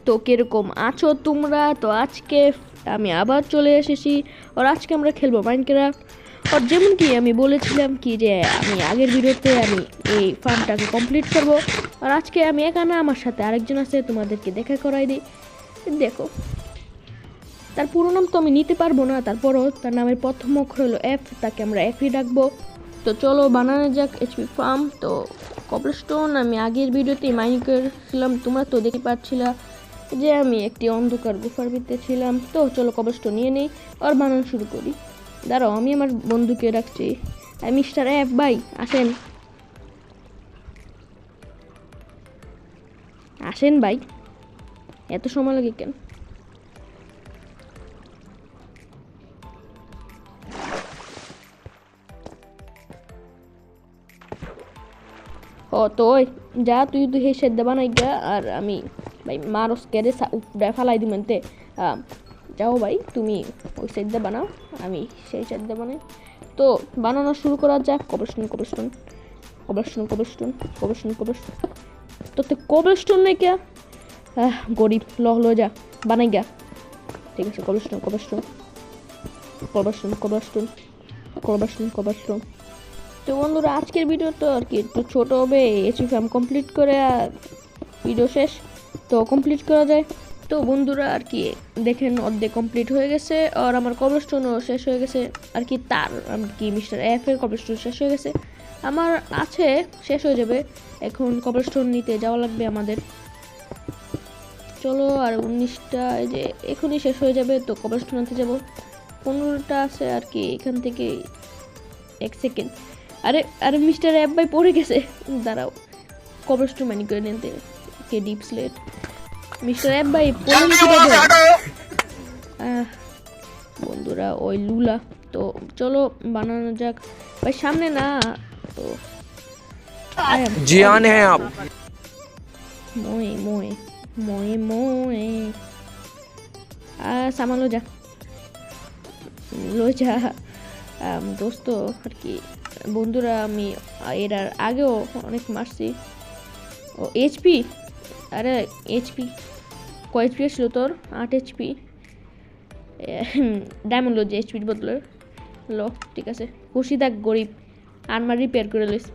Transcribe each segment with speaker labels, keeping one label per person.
Speaker 1: তো কিরকম আছো তোমরা? তো আজকে আমি আবার চলে এসেছি, আর আজকে আমরা খেলবো মাইনক্রাফট। আর যেমন কি আমি বলেছিলাম কি যে আমি আগের ভিডিওতে আমি এই ফার্মটাকে কমপ্লিট করব, আর আজকে আমি একা না, আমার সাথে আরেকজন আছে, তোমাদেরকে দেখা করাই দিই। দেখো, তার পুরো নাম তো আমি নিতে পারবো না, তারপরও তার নামের প্রথম অক্ষর হলো এফ, তাকে আমরা এফই ডাকবো। তো চলো বানানো যাক এইচপি ফার্ম। তো কবলস্টোন আমি আগের ভিডিওতে মাইনিং করেছিলাম, তোমরা তো দেখতে পাচ্ছিলা যে আমি একটি অন্ধকার গুফার ভিতরে ছিলাম। তো চলো কবলস্টোন নিয়ে নেই আর বানানো শুরু করি। দাঁড়াও, আমি আমার বন্ধুকে ডাকছি। মিস্টার এফ ভাই, আসেন আসেন ভাই, এত সময় লাগে কেন? ও তো ওই যা, তুই তুই হে সেদ্ধ বানাই গা, আর আমি ভাই মারস কেড়ে ফালাই দিমেনতে। যাও ভাই, তুমি ওই সেদ্ধ বানাও, আমি সেই সেদ্ধ বানাই। তো বানানো শুরু করা যাক। Cobblestone cobblestone cobblestone cobblestone cobblestone cobblestone, তো কবলস্টোন নেই কে? গরিব, লো যা বানাই গা। ঠিক আছে, cobblestone cobblestone cobblestone cobblestone cobblestone cobblestone. তো বন্ধুরা, আজকের ভিডিও তো আর কি একটু ছোট হবে, এইচপি ফার্ম কমপ্লিট করে আর ভিডিও শেষ। তো কমপ্লিট করা যায়। তো বন্ধুরা আর কি দেখেন, অর্ধেক কমপ্লিট হয়ে গেছে, আর আমার কবলস্টোনও শেষ হয়ে গেছে আর কি। তার কি মিস্টার এফ এর কবলস্টোন শেষ হয়ে গেছে, আমার আছে, শেষ হয়ে যাবে। এখন কবলস্টোন নিতে যাওয়া লাগবে আমাদের। চলো, আর 19টা এই যে এখনই শেষ হয়ে যাবে, তো কবলস্টোন আনতে যাবো। 15টা আছে আর কি, এখান থেকে 1 সেকেন্ড। আরে আরে মিস্টার অ্যাপ ভাই পড়ে গেছে, দাঁড়াও কবলস্টোন মাইনিং করে নিতে। কে ডিপ স্লেট মিস্টার অ্যাপ ভাই পড়ে গেছে। বন্ধুরা ওই লুলা। তো চলো বানানো যাক ভাই, সামনে না তো
Speaker 2: जियान है आप।
Speaker 1: মোয়ে মোয়ে মোয়ে মোয়ে সামালো যা, লো যা। দোস্ত আর কি বন্ধুরা, আমি এর আগেও অনেক মারছি। ও এইচপি, আরে এইচপি কয় এইচপি ছিল তোর? 8 এইচপি। ডায়মন্ড লো যে এইচপির বদলে লো, ঠিক আছে, খুশি থাক গরিব, আনমার রিপেয়ার করে লইস।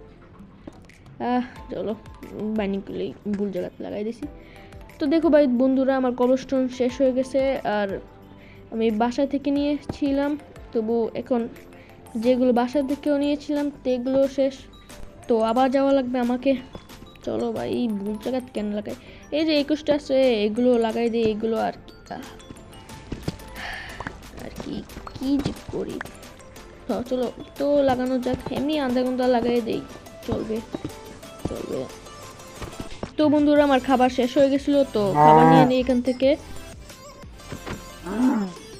Speaker 1: চলো বাইনিং করলেই ভুল জায়গাতে লাগাই দিছি। তো দেখো ভাই বন্ধুরা, আমার কবলস্টোন শেষ হয়ে গেছে, আর আমি বাসা থেকে নিয়েছিলাম, তবু এখন যেগুলো বাসা থেকেও নিয়েছিলাম সেগুলো শেষ। তো আবার যাওয়া লাগবে আমাকে। চলো ভাই, ভুল জায়গাতে কেন লাগাই? এই যে 21টা আছে, এগুলো লাগাই দিই, এগুলো আর কি কি যে করি। চলো তো লাগানো যাক, এমনি আধা ঘন্টা লাগাই দেই, চলবে চলবে। তো বন্ধুরা, আমার খাবার শেষ হয়ে গেছিল, তো খাবার নিয়ে নিই এখান থেকে।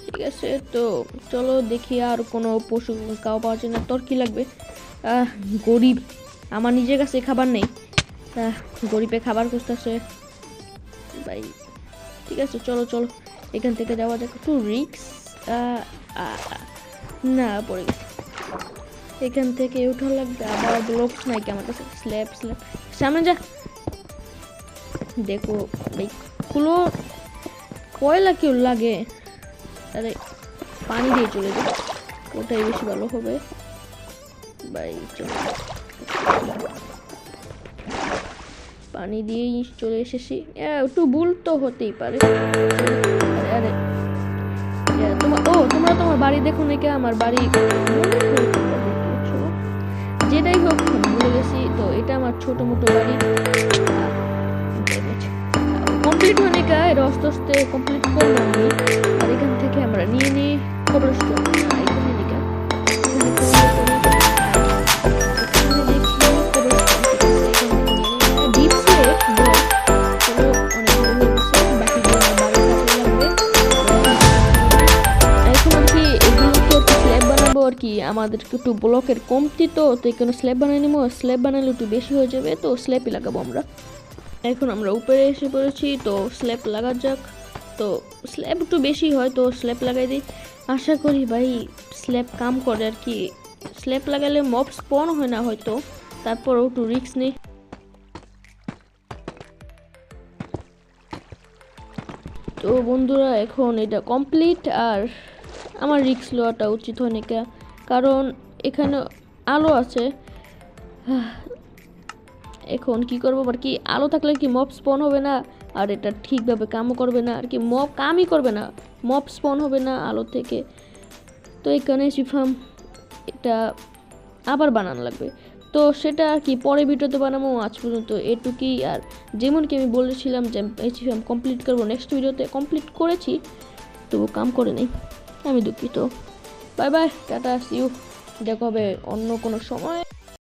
Speaker 1: ঠিক আছে, তো চলো দেখি আর কোনো পশু কাউ পাওয়া যায় না। তোর কি লাগবে? গরিব, আমার নিজের কাছে খাবার নেই, গরিবে খাবার খুঁজতেছে ভাই। ঠিক আছে, চলো চলো এখান থেকে যাওয়া যাক। একটু রিক্স না, পড়ে গেছে। এখান থেকে উঠা লাগবে, আবার ব্লকস নাই কি আমার কাছে? স্ল্যাব স্ল্যাব, সামনে যা। দেখো ভাই, খুলো, কয়লা কেউ লাগে? আরে পানি দিয়ে চলে যাবে, ওটাই বেশি ভালো হবে ভাই। চলো, পানি দিয়েই চলে এসেছি। একটু ভুল তো হতেই পারে। আরে তোমরা তোমার বাড়ি দেখো নাকি? আমার বাড়ি যেটাই হোক ভুলে গেছি। তো এটা আমার ছোট মোটো বাড়ি, কমপ্লিট হয়নি কা, এটা আস্তে আস্তে কমপ্লিট করবো আমি। আর এখান থেকে আমরা নিয়ে নিই কবলস্টোন, এখানে নিকা আর কি। আমাদেরকে একটু ব্লকের কমতি, তো এখানে স্ল্যাব বানিয়ে নিবো, স্ল্যাব বানালে একটু বেশি হয়ে যাবে, তো স্ল্যাবই লাগাবো আমরা। এখন আমরা উপরে এসে পড়েছি, তো স্ল্যাব লাগা যাক। তো স্ল্যাব একটু বেশি হয়, তো স্ল্যাব লাগাই দিই। আশা করি ভাই স্ল্যাব কাম করে আর কি। স্ল্যাব লাগালে মব স্পন হয় না হয়তো, তারপরও একটু রিস্ক নেই। তো বন্ধুরা এখন এটা কমপ্লিট, আর আমার রিস্ক লওয়াটা উচিত হয়নি, কারণ এখানে আলো আছে। এখন কি করবো আর কি, আলো থাকলে কি মব স্পন হবে না, আর এটা ঠিকভাবে কামও করবে না আর কি, মব কামই করবে না, মব স্পন হবে না আলো থেকে। তো এখানে সিফাম এটা আবার বানানো লাগবে, তো সেটা আর কি পরে ভিডিওতে বানাবো। আজ পর্যন্ত এটুকুই, আর যেমন কি আমি বলেছিলাম যে সিফাম কমপ্লিট করবো নেক্সট ভিডিওতে, কমপ্লিট করেছি তবু কাম করে নেই, আমি দুঃখিত। Bye bye, tata, see you, দেখা হবে অন্য কোনো সময়।